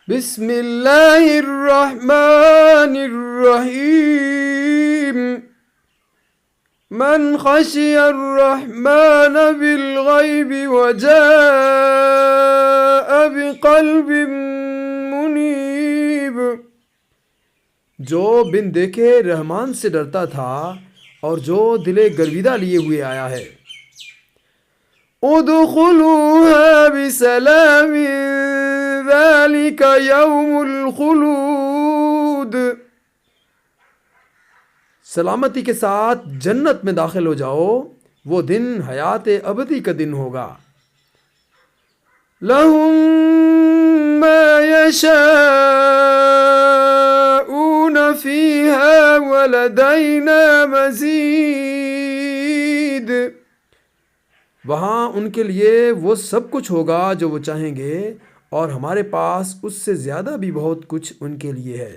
بسم اللہ الرحمن الرحیم من خشی الرحمن بالغیب وجاء بقلب منیب، جو بن دیکھے رحمان سے ڈرتا تھا اور جو دل گرویدہ لیے ہوئے آیا ہے۔ ادخلوها بسلام ذلك یوم الخلود، سلامتی کے ساتھ جنت میں داخل ہو جاؤ، وہ دن حیات ابدی کا دن ہوگا۔ لهم ما يشاءون فيها ولدينا مزید، وہاں ان کے لیے وہ سب کچھ ہوگا جو وہ چاہیں گے، اور ہمارے پاس اس سے زیادہ بھی بہت کچھ ان کے لیے ہے۔